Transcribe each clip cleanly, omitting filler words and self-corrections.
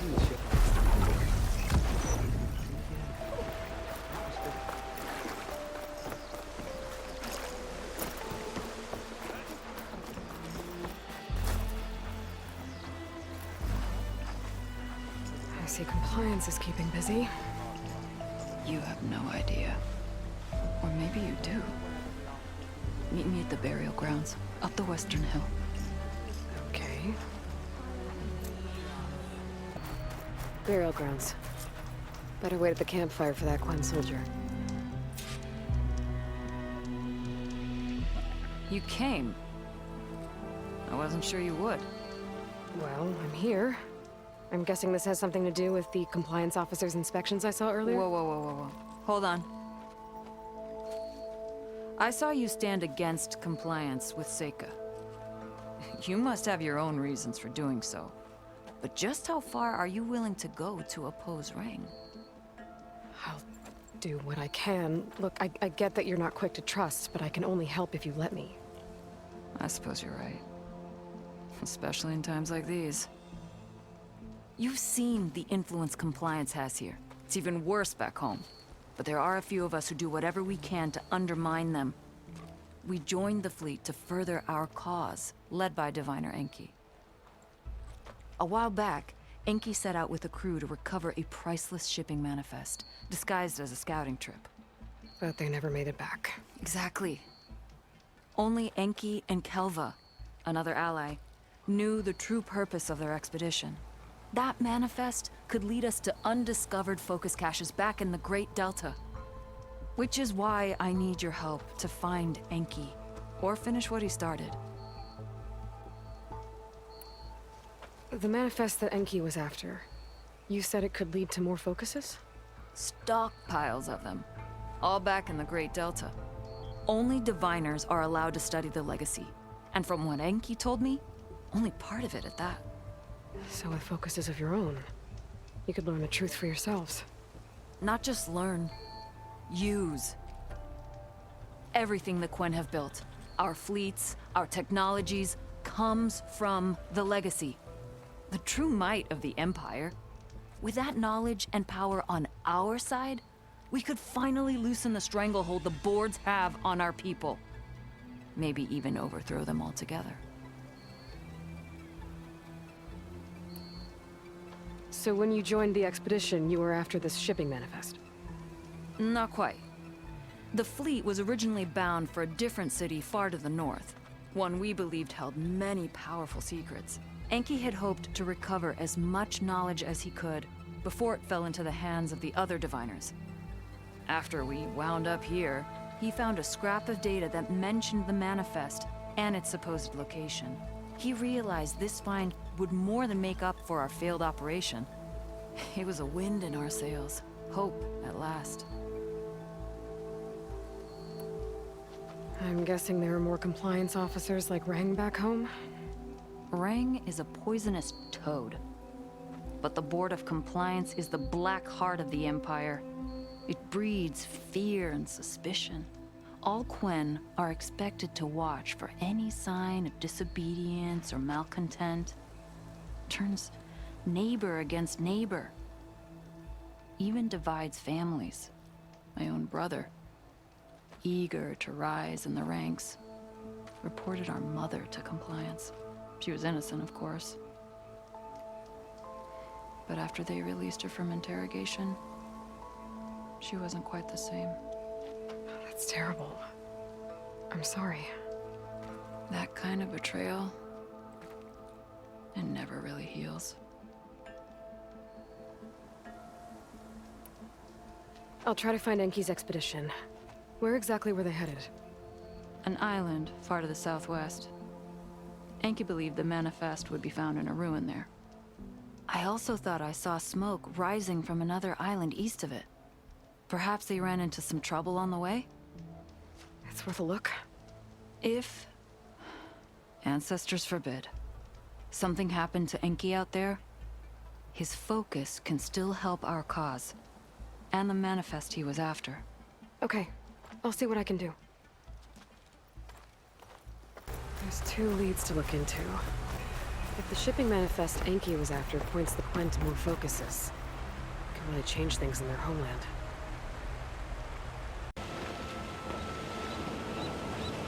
I see compliance is keeping busy. You have no idea. Or maybe you do. Meet me at the burial grounds, up the western hill. Okay. Burial grounds. Better wait at the campfire for that Quen soldier. You came. I wasn't sure you would. Well, I'm here. I'm guessing this has something to do with the compliance officer's inspections I saw earlier? Whoa. Hold on. I saw you stand against compliance with Seika. You must have your own reasons for doing so. But just how far are you willing to go to oppose Rang? I'll do what I can. Look, I get that you're not quick to trust, but I can only help if you let me. I suppose you're right. Especially in times like these. You've seen the influence compliance has here. It's even worse back home. But there are a few of us who do whatever we can to undermine them. We joined the fleet to further our cause, led by Diviner Enki. A while back, Enki set out with a crew to recover a priceless shipping manifest, disguised as a scouting trip. But they never made it back. Exactly. Only Enki and Kelva, another ally, knew the true purpose of their expedition. That manifest could lead us to undiscovered focus caches back in the Great Delta. Which is why I need your help to find Enki, or finish what he started. The manifest that Enki was after, you said it could lead to more focuses? Stockpiles of them, all back in the Great Delta. Only diviners are allowed to study the legacy, and from what Enki told me, only part of it at that. So with focuses of your own, you could learn the truth for yourselves. Not just learn, use. Everything the Quen have built, our fleets, our technologies, comes from the legacy. The true might of the Empire. With that knowledge and power on our side, we could finally loosen the stranglehold the boards have on our people. Maybe even overthrow them altogether. So when you joined the expedition, you were after this shipping manifest? Not quite. The fleet was originally bound for a different city far to the north, one we believed held many powerful secrets. Enki had hoped to recover as much knowledge as he could before it fell into the hands of the other diviners. After we wound up here, he found a scrap of data that mentioned the manifest and its supposed location. He realized this find would more than make up for our failed operation. It was a wind in our sails. Hope, at last. I'm guessing there are more compliance officers like Rang back home? Rang is a poisonous toad. But the Board of Compliance is the black heart of the Empire. It breeds fear and suspicion. All Quen are expected to watch for any sign of disobedience or malcontent. Turns neighbor against neighbor. Even divides families. My own brother, eager to rise in the ranks, reported our mother to compliance. She was innocent, of course. But after they released her from interrogation, she wasn't quite the same. That's terrible. I'm sorry. That kind of betrayal, it never really heals. I'll try to find Enki's expedition. Where exactly were they headed? An island far to the southwest. Enki believed the manifest would be found in a ruin there. I also thought I saw smoke rising from another island east of it. Perhaps they ran into some trouble on the way? It's worth a look. If, ancestors forbid, something happened to Enki out there, his focus can still help our cause, and the manifest he was after. Okay, I'll see what I can do. There's 2 leads to look into. If the shipping manifest Enki was after points the Quen to more focuses, it could really change things in their homeland.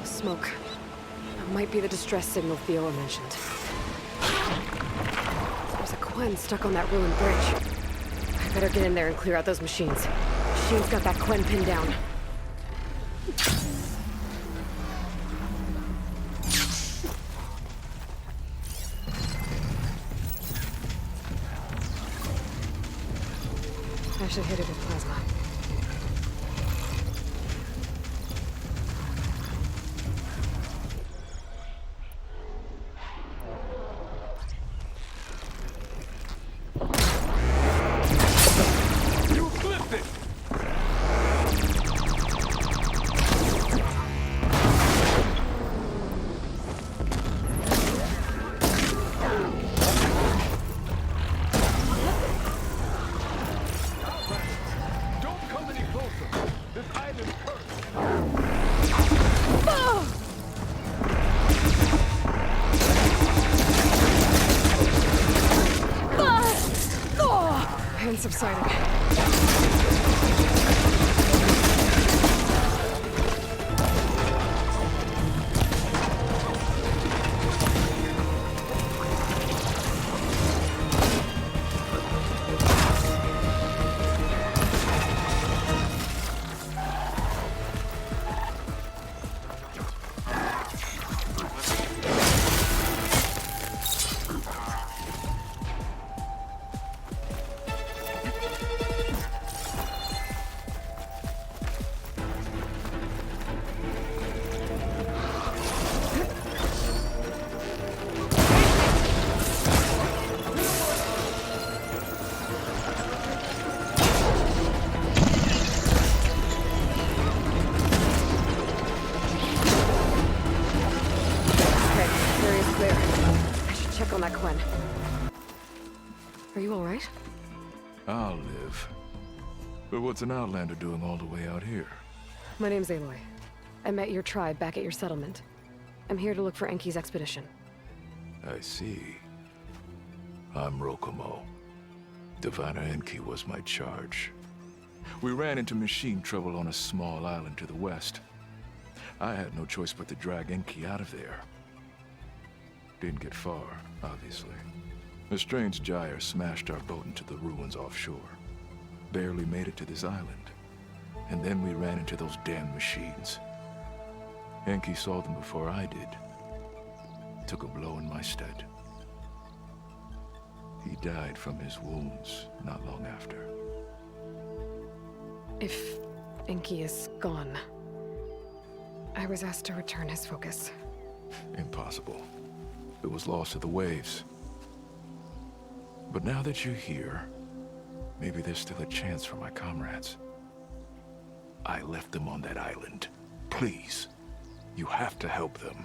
Smoke. That might be the distress signal Theo mentioned. There's a Quen stuck on that ruined bridge. I better get in there and clear out those machines. Machine's got that Quen pinned down. I should hit it with plasma. You flipped it! Don't come any closer. This island's cursed. Pain subsided. On that Quen. Are you all right? I'll live. But what's an outlander doing all the way out here? My name's Aloy. I met your tribe back at your settlement. I'm here to look for Enki's expedition. I see. I'm Rokomo. Diviner Enki was my charge. We ran into machine trouble on a small island to the west. I had no choice but to drag Enki out of there. Didn't get far, obviously. A strange gyre smashed our boat into the ruins offshore. Barely made it to this island. And then we ran into those damn machines. Enki saw them before I did. Took a blow in my stead. He died from his wounds not long after. If Enki is gone, I was asked to return his focus. Impossible. It was lost to the waves. But now that you're here, maybe there's still a chance for my comrades. I left them on that island. Please, you have to help them.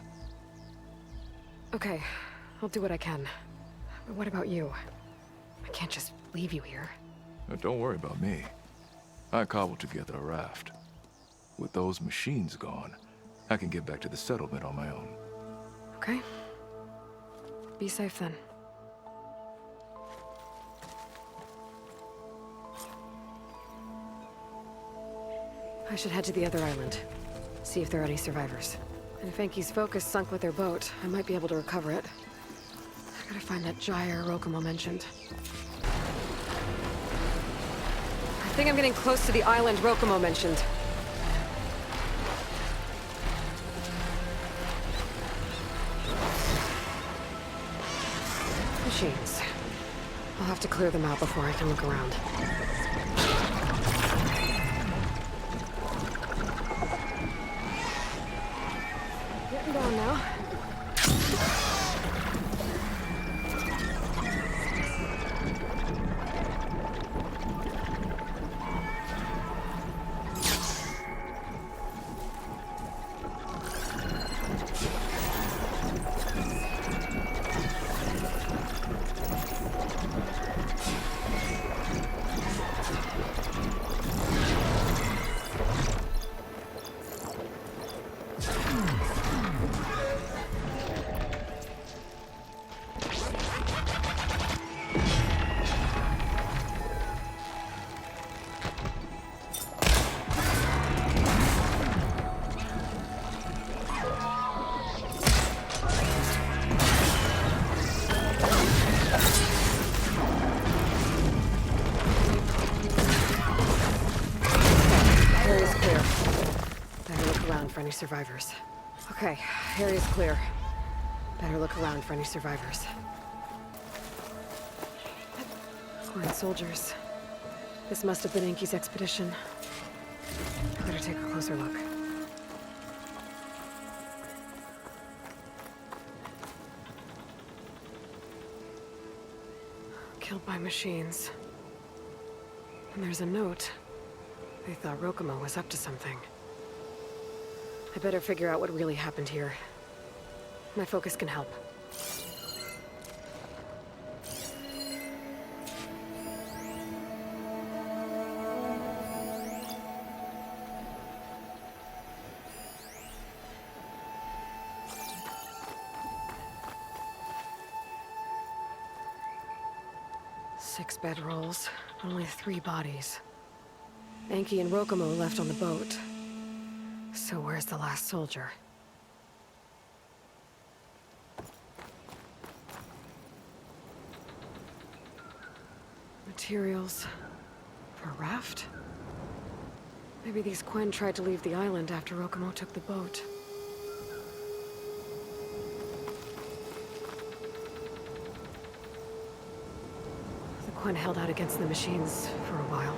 Okay, I'll do what I can. But what about you? I can't just leave you here. Don't worry about me. I cobbled together a raft. With those machines gone, I can get back to the settlement on my own. Okay. Be safe then. I should head to the other island. See if there are any survivors. And if Enki's focus sunk with their boat, I might be able to recover it. I gotta find that gyre Rokomo mentioned. I think I'm getting close to the island Rokomo mentioned. Machines. I'll have to clear them out before I can look around. Getting down now. any survivors. Okay, area's clear. Better look around for any survivors. Foreign soldiers. This must have been Enki's expedition. Better take a closer look. Killed by machines. And there's a note. They thought Rokumo was up to something. I better figure out what really happened here. My focus can help. Six bedrolls, only 3 bodies. Enki and Rokumo left on the boat. So where's the last soldier? Materials for a raft? Maybe these Quen tried to leave the island after Rokumo took the boat. The Quen held out against the machines for a while.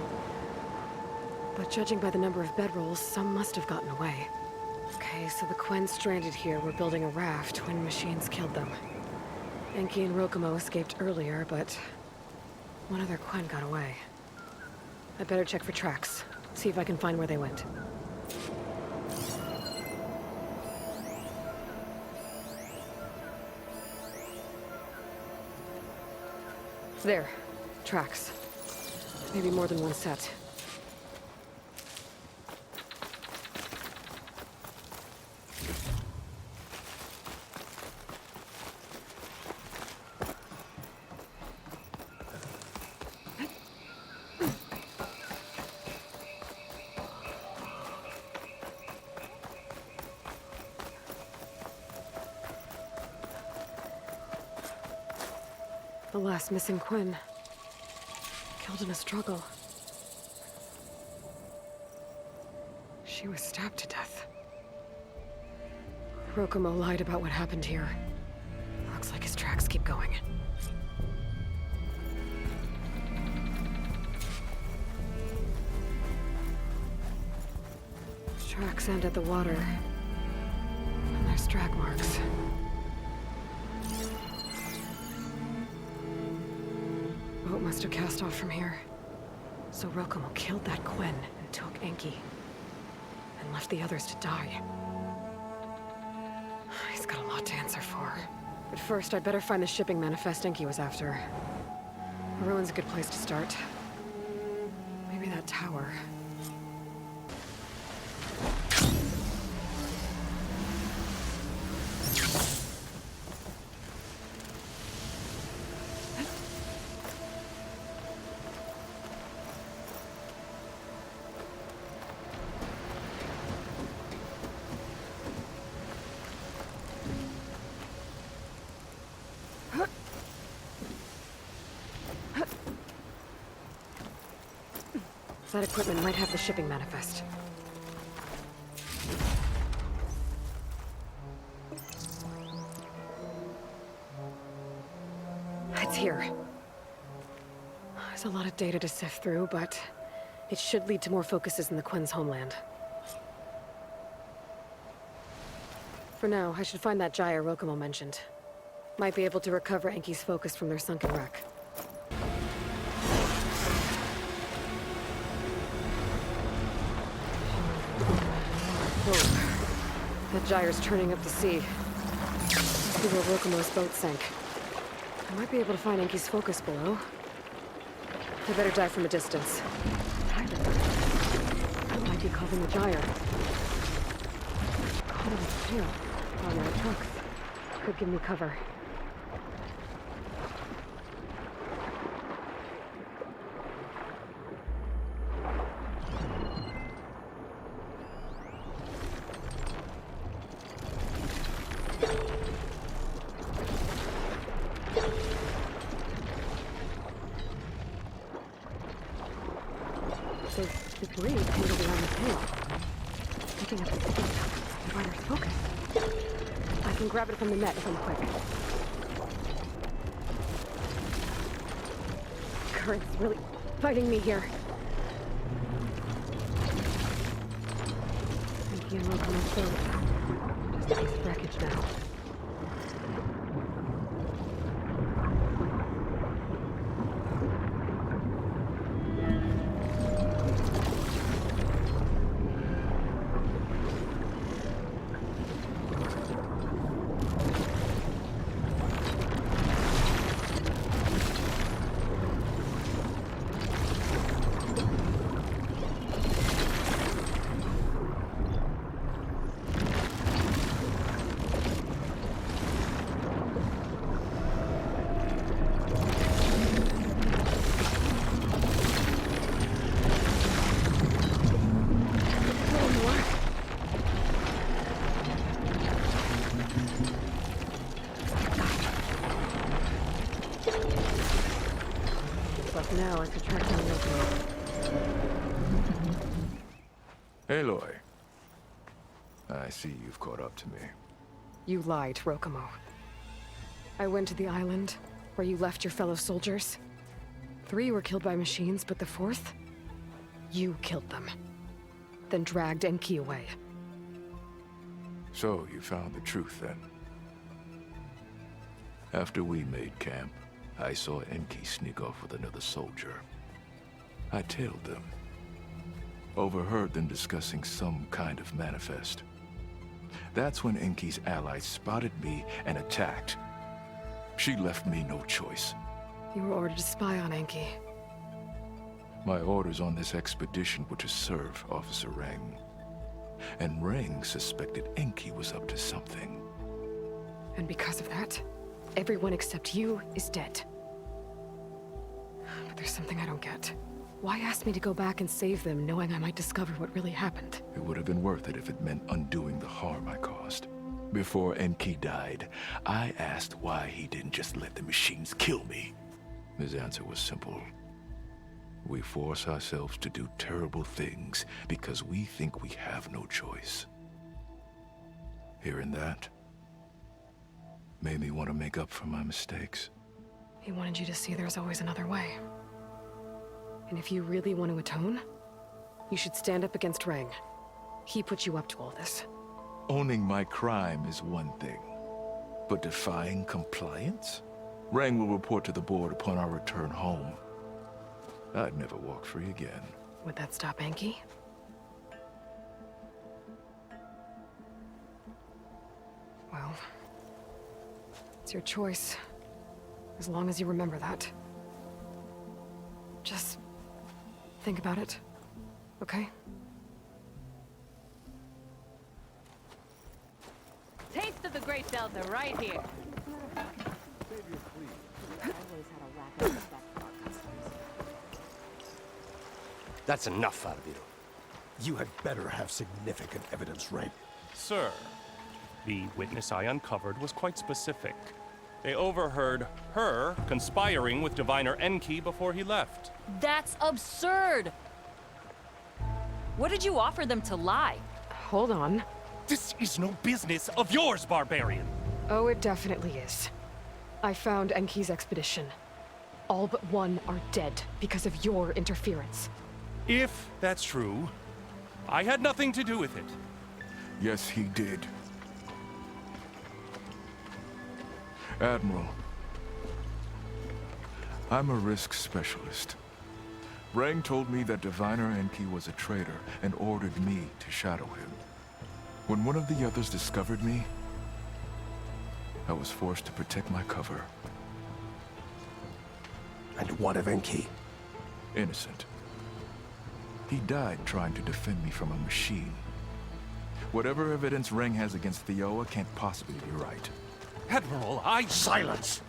But judging by the number of bedrolls, some must have gotten away. Okay, so the Quen stranded here were building a raft when machines killed them. Enki and Rokumo escaped earlier, but one other Quen got away. I better check for tracks, see if I can find where they went. There. Tracks. Maybe more than one set. The last missing Quen. Killed in a struggle. She was stabbed to death. Rokumo lied about what happened here. Looks like his tracks keep going. Tracks end at the water. And there's drag marks. Boat must have cast off from here. So Rokumo killed that Quen and took Enki. And left the others to die. He's got a lot to answer for. But first, I'd better find the shipping manifest Enki was after. A ruin's a good place to start. Maybe that tower. That equipment might have the shipping manifest. It's here. There's a lot of data to sift through, but it should lead to more focuses in the Quen's homeland. For now, I should find that gyre Rokumo mentioned. Might be able to recover Enki's focus from their sunken wreck. Whoa. That gyre's turning up the sea. Must be where Rokumo's boat sank. I might be able to find Enki's focus below. I better dive from a distance. That might be causing the gyre. Caught on its tail. On our trucks. Could give me cover. There's debris tangled around the tail. Picking up the stick. Diviner's focus. I can grab it from the net if I'm quick. Current's really fighting me here. Enki and Rokomo close. Just a piece of wreckage now. Now I could track down Rokomo. Aloy. I see you've caught up to me. You lied, Rokomo. I went to the island, where you left your fellow soldiers. 3 were killed by machines, but the 4th? You killed them. Then dragged Enki away. So you found the truth then? After we made camp, I saw Enki sneak off with another soldier. I tailed them. Overheard them discussing some kind of manifest. That's when Enki's allies spotted me and attacked. She left me no choice. You were ordered to spy on Enki. My orders on this expedition were to serve Officer Reng. And Reng suspected Enki was up to something. And because of that, everyone except you is dead. But there's something I don't get. Why ask me to go back and save them, knowing I might discover what really happened? It would have been worth it if it meant undoing the harm I caused. Before Enki died, I asked why he didn't just let the machines kill me. His answer was simple. We force ourselves to do terrible things because we think we have no choice. Hearing that made me want to make up for my mistakes. He wanted you to see there's always another way. And if you really want to atone, you should stand up against Reng. He put you up to all this. Owning my crime is one thing, but defying compliance? Reng will report to the board upon our return home. I'd never walk free again. Would that stop Enki? Well, it's your choice. As long as you remember that. Just think about it, okay? Taste of the Great Delta right here. That's enough, Alviro. You had better have significant evidence, right? Sir, the witness I uncovered was quite specific. They overheard her conspiring with Diviner Enki before he left. That's absurd! What did you offer them to lie? Hold on. This is no business of yours, barbarian! Oh, it definitely is. I found Enki's expedition. All but 1 are dead because of your interference. If that's true, I had nothing to do with it. Yes, he did. Admiral, I'm a risk specialist. Reng told me that Diviner Enki was a traitor and ordered me to shadow him. When one of the others discovered me, I was forced to protect my cover. And what of Enki? Innocent. He died trying to defend me from a machine. Whatever evidence Reng has against Theoa can't possibly be right. Admiral, Silence!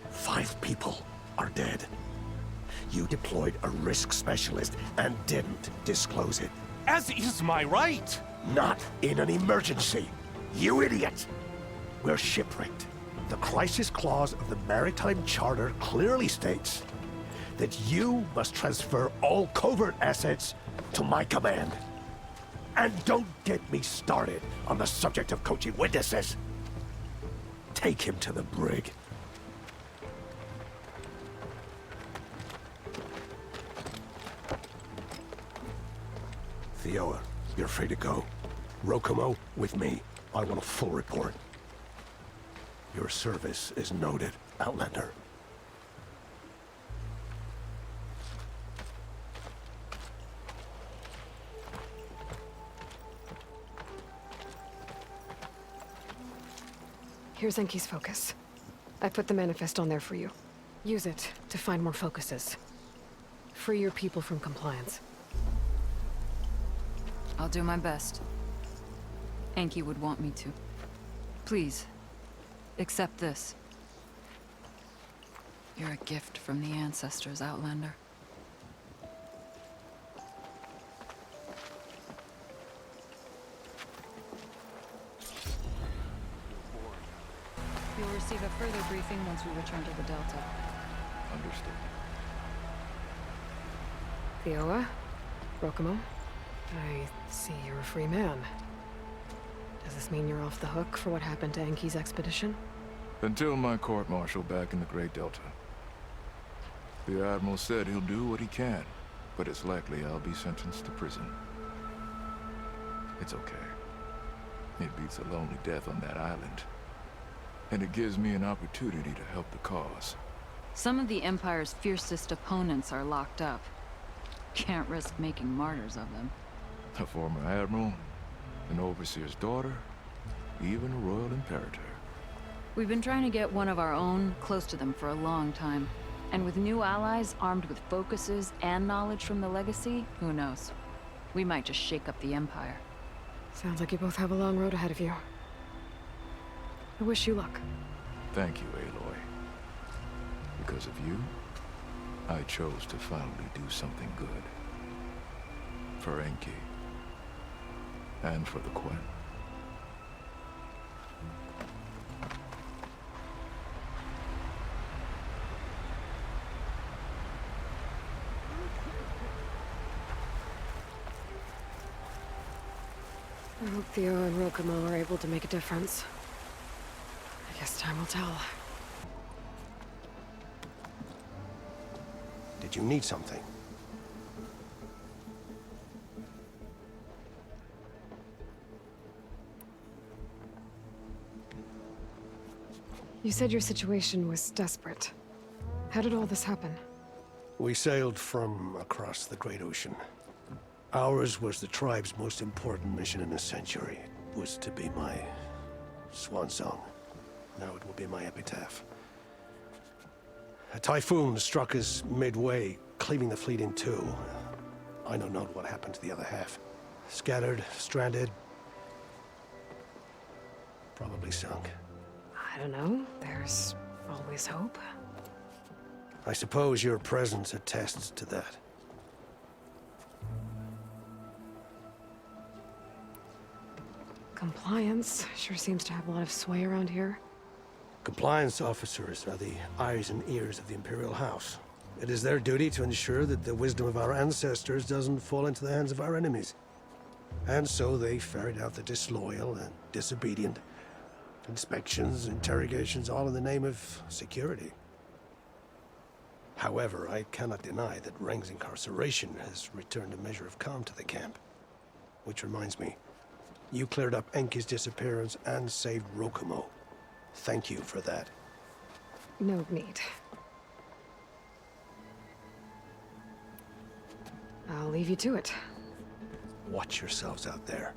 5 people are dead. You deployed a risk specialist and didn't disclose it. as is my right! Not in an emergency, you idiot! We're shipwrecked. The crisis clause of the Maritime Charter clearly states that you must transfer all covert assets to my command. And don't get me started on the subject of coaching witnesses. Take him to the brig. Theoa, you're free to go. Rokomo, with me. I want a full report. Your service is noted, Outlander. Here's Enki's focus. I put the manifest on there for you. Use it to find more focuses. Free your people from compliance. I'll do my best. Enki would want me to. Please, accept this. You're a gift from the ancestors, Outlander. You'll receive a further briefing once we return to the Delta. Understood. Theoa? Rokomo? I see you're a free man. Does this mean you're off the hook for what happened to Enki's expedition? Until my court-martial back in the Great Delta. The Admiral said he'll do what he can, but it's likely I'll be sentenced to prison. It's okay. It beats a lonely death on that island. And it gives me an opportunity to help the cause. Some of the Empire's fiercest opponents are locked up. Can't risk making martyrs of them. A former admiral, an overseer's daughter, even a royal imperator. We've been trying to get one of our own close to them for a long time. And with new allies armed with focuses and knowledge from the Legacy, who knows? We might just shake up the Empire. Sounds like you both have a long road ahead of you. I wish you luck. Thank you, Aloy. Because of you, I chose to finally do something good. For Enki. And for the Quen. I hope Theo and Rokomo are able to make a difference. I guess time will tell. Did you need something? You said your situation was desperate. How did all this happen? We sailed from across the Great Ocean. Ours was the tribe's most important mission in a century. It was to be my swan song. Now it will be my epitaph. A typhoon struck us midway, cleaving the fleet in two. I know not what happened to the other half. Scattered, stranded, probably sunk. I don't know. There's always hope. I suppose your presence attests to that. Compliance sure seems to have a lot of sway around here. Compliance officers are the eyes and ears of the Imperial House. It is their duty to ensure that the wisdom of our ancestors doesn't fall into the hands of our enemies. And so they ferret out the disloyal and disobedient. Inspections, interrogations, all in the name of security. However, I cannot deny that Reng's incarceration has returned a measure of calm to the camp. Which reminds me, you cleared up Enki's disappearance and saved Rokomo. Thank you for that. No need. I'll leave you to it. Watch yourselves out there.